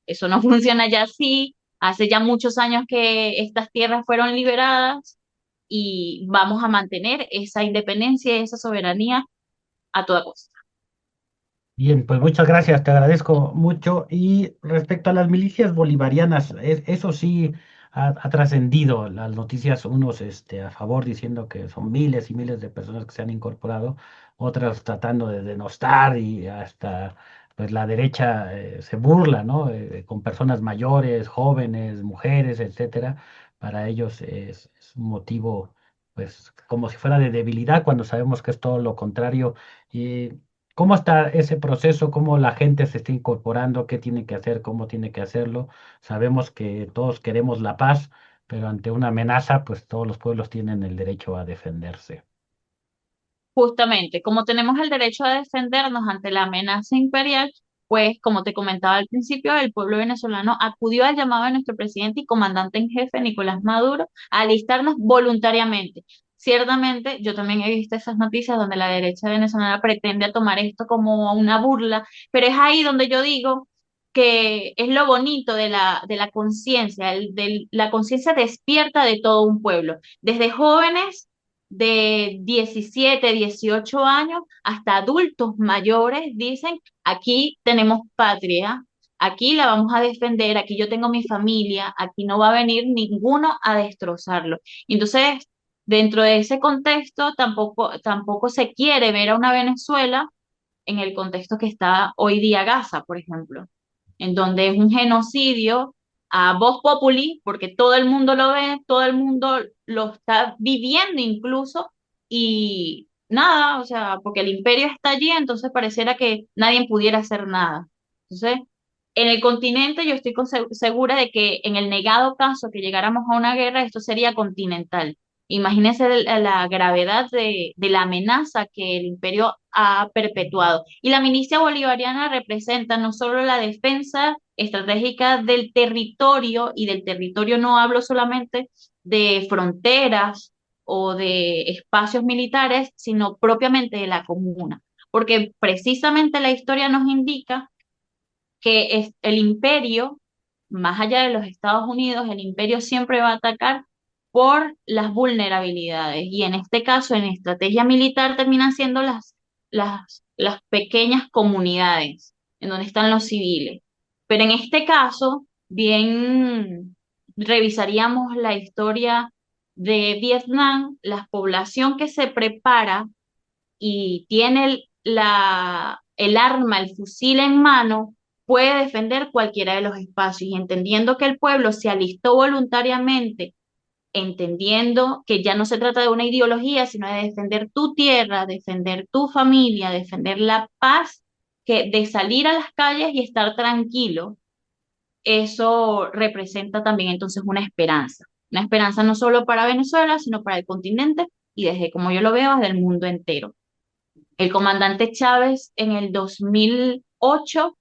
eso no funciona ya así. Hace ya muchos años que estas tierras fueron liberadas y vamos a mantener esa independencia y esa soberanía a toda costa.
Bien, pues muchas gracias, te agradezco mucho. Y respecto a las milicias bolivarianas, eso sí ha trascendido las noticias, unos a favor diciendo que son miles y miles de personas que se han incorporado, otras tratando de denostar y hasta pues la derecha se burla, ¿no? Con personas mayores, jóvenes, mujeres, etcétera. Para ellos es un motivo, pues, como si fuera de debilidad, cuando sabemos que es todo lo contrario. Y ¿cómo está ese proceso? ¿Cómo la gente se está incorporando? ¿Qué tiene que hacer? ¿Cómo tiene que hacerlo? Sabemos que todos queremos la paz, pero ante una amenaza, pues todos los pueblos tienen el derecho a defenderse.
Justamente, como tenemos el derecho a defendernos ante la amenaza imperial, pues como te comentaba al principio, el pueblo venezolano acudió al llamado de nuestro presidente y comandante en jefe, Nicolás Maduro, a alistarnos voluntariamente. Ciertamente, yo también he visto esas noticias donde la derecha venezolana pretende tomar esto como una burla, pero es ahí donde yo digo que es lo bonito de la conciencia, la conciencia despierta de todo un pueblo, desde jóvenes de 17, 18 años hasta adultos mayores dicen, aquí tenemos patria, aquí la vamos a defender, aquí yo tengo mi familia, aquí no va a venir ninguno a destrozarlo. Entonces, dentro de ese contexto, tampoco se quiere ver a una Venezuela en el contexto que está hoy día Gaza, por ejemplo, en donde es un genocidio a voz populi, porque todo el mundo lo ve, todo el mundo lo está viviendo incluso, y nada, o sea, porque el imperio está allí, entonces pareciera que nadie pudiera hacer nada. Entonces, en el continente yo estoy segura de que en el negado caso que llegáramos a una guerra, esto sería continental. Imagínense la gravedad de la amenaza que el imperio ha perpetuado. Y la milicia bolivariana representa no solo la defensa estratégica del territorio, y del territorio no hablo solamente de fronteras o de espacios militares, sino propiamente de la comuna. Porque precisamente la historia nos indica que es el imperio, más allá de los Estados Unidos, el imperio siempre va a atacar por las vulnerabilidades. Y en este caso, en estrategia militar, terminan siendo las pequeñas comunidades en donde están los civiles. Pero en este caso, bien revisaríamos la historia de Vietnam, la población que se prepara y tiene el arma, el fusil en mano, puede defender cualquiera de los espacios. Y entendiendo que el pueblo se alistó voluntariamente, entendiendo que ya no se trata de una ideología, sino de defender tu tierra, defender tu familia, defender la paz, que de salir a las calles y estar tranquilo, eso representa también entonces una esperanza no solo para Venezuela, sino para el continente y desde como yo lo veo, desde el mundo entero. El comandante Chávez en el 2008,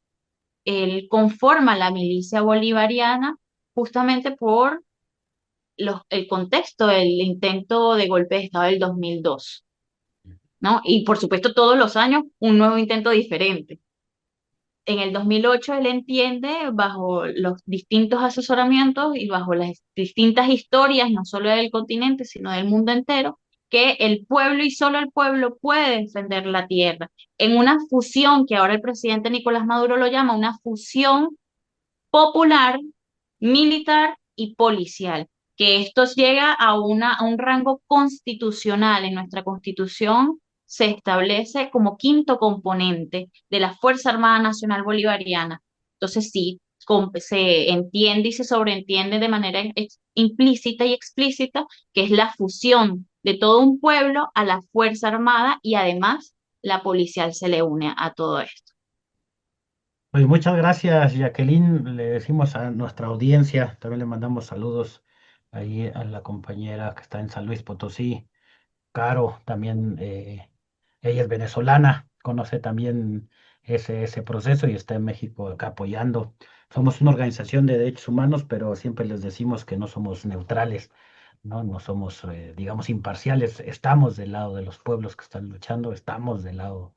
él conforma la milicia bolivariana justamente por el contexto del intento de golpe de Estado del 2002, ¿no? Y por supuesto todos los años un nuevo intento diferente. En el 2008 él entiende, bajo los distintos asesoramientos y bajo las distintas historias, no solo del continente, sino del mundo entero, que el pueblo y solo el pueblo puede defender la tierra. En una fusión que ahora el presidente Nicolás Maduro lo llama una fusión popular, militar y policial. que esto llega a un rango constitucional. En nuestra Constitución se establece como quinto componente de la Fuerza Armada Nacional Bolivariana. Entonces sí, se entiende y se sobreentiende de manera implícita y explícita que es la fusión de todo un pueblo a la Fuerza Armada, y además la policial se le une a todo esto.
Pues muchas gracias, Jacqueline. Le decimos a nuestra audiencia, también le mandamos saludos ahí a la compañera que está en San Luis Potosí, Caro, también ella es venezolana, conoce también ese proceso y está en México acá apoyando. Somos una organización de derechos humanos, pero siempre les decimos que no somos neutrales, ¿no? No somos, digamos, imparciales. Estamos del lado de los pueblos que están luchando, estamos del lado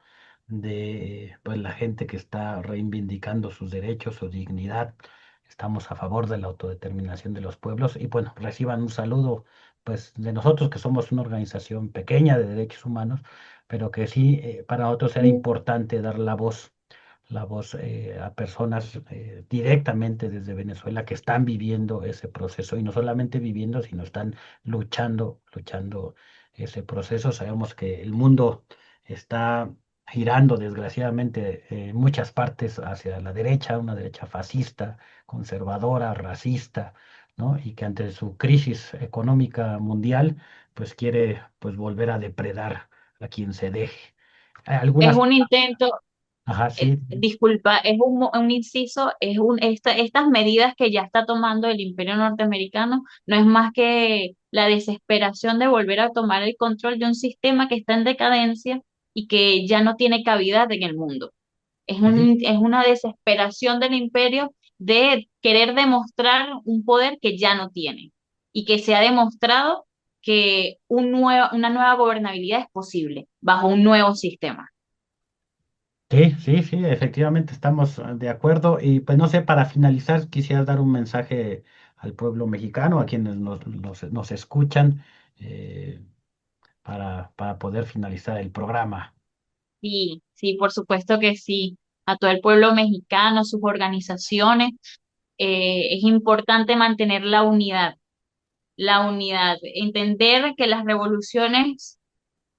de pues, la gente que está reivindicando sus derechos, su dignidad. Estamos a favor de la autodeterminación de los pueblos y bueno, reciban un saludo pues de nosotros que somos una organización pequeña de derechos humanos, pero que sí para nosotros era importante dar la voz a personas directamente desde Venezuela que están viviendo ese proceso y no solamente viviendo, sino están luchando ese proceso. Sabemos que el mundo está girando desgraciadamente en muchas partes hacia la derecha, una derecha fascista, conservadora, racista, ¿no? Y que ante su crisis económica mundial, pues quiere pues volver a depredar a quien se deje. Hay
Es
algunas,
un intento,
ajá, sí,
disculpa, es un inciso, estas medidas que ya está tomando el Imperio norteamericano no es más que la desesperación de volver a tomar el control de un sistema que está en decadencia y que ya no tiene cavidad en el mundo.
sí,
Es una desesperación del imperio de querer demostrar un poder que ya no tiene, y que se ha demostrado que una nueva gobernabilidad es posible bajo un nuevo sistema.
sí, efectivamente estamos de acuerdo. Y pues no sé, para finalizar, quisiera dar un mensaje al pueblo mexicano, a quienes nos escuchan, eh, para poder finalizar el programa.
Sí, sí, por supuesto que sí. A todo el pueblo mexicano, sus organizaciones, es importante mantener la unidad, entender que las revoluciones,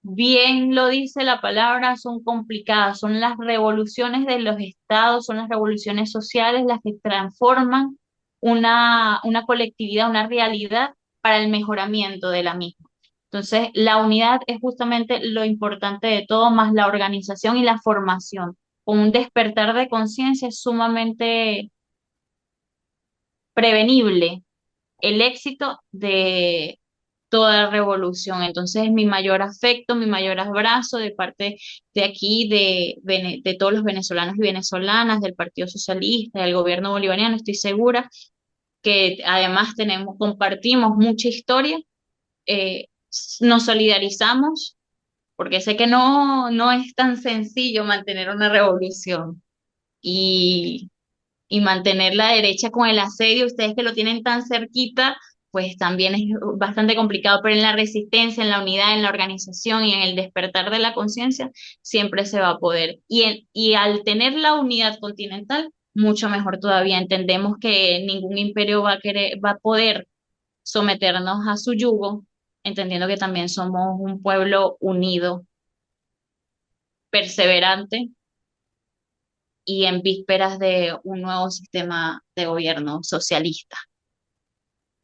bien lo dice la palabra, son complicadas, son las revoluciones de los estados, son las revoluciones sociales las que transforman una colectividad, una realidad para el mejoramiento de la misma. Entonces, la unidad es justamente lo importante de todo, más la organización y la formación. Con un despertar de conciencia es sumamente prevenible el éxito de toda revolución. Entonces, mi mayor afecto, mi mayor abrazo de parte de aquí, de todos los venezolanos y venezolanas, del Partido Socialista, del gobierno bolivariano. Estoy segura que además compartimos mucha historia, eh, nos solidarizamos, porque sé que no es tan sencillo mantener una revolución. Y y mantener la derecha con el asedio, ustedes que lo tienen tan cerquita, pues también es bastante complicado, pero en la resistencia, en la unidad, en la organización y en el despertar de la conciencia, siempre se va a poder. Y al tener la unidad continental, mucho mejor todavía. Entendemos que ningún imperio va a poder someternos a su yugo, entendiendo que también somos un pueblo unido, perseverante y en vísperas de un nuevo sistema de gobierno socialista.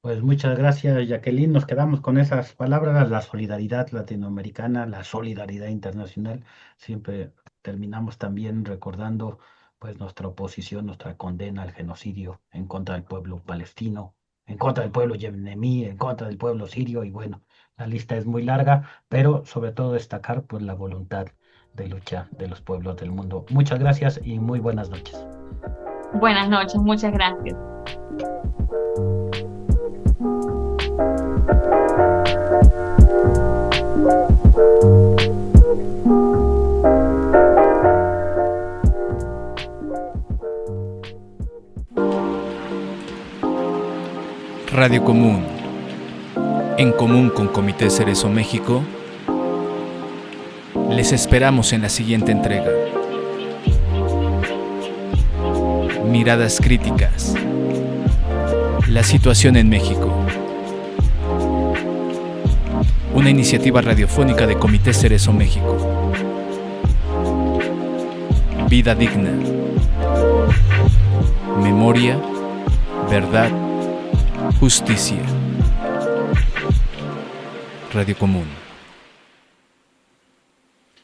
Pues muchas gracias, Jacqueline. Nos quedamos con esas palabras, la solidaridad latinoamericana, la solidaridad internacional. Siempre terminamos también recordando pues nuestra oposición, nuestra condena al genocidio en contra del pueblo palestino, en contra del pueblo yemení, en contra del pueblo sirio y bueno, la lista es muy larga, pero sobre todo destacar pues la voluntad de lucha de los pueblos del mundo. Muchas gracias y muy buenas noches.
Buenas noches, muchas gracias.
Radio Común, en común con Comité Cerezo México, les esperamos en la siguiente entrega. Miradas críticas. La situación en México. una iniciativa radiofónica de Comité Cerezo México. Vida digna. Memoria, verdad, justicia. Radio Común.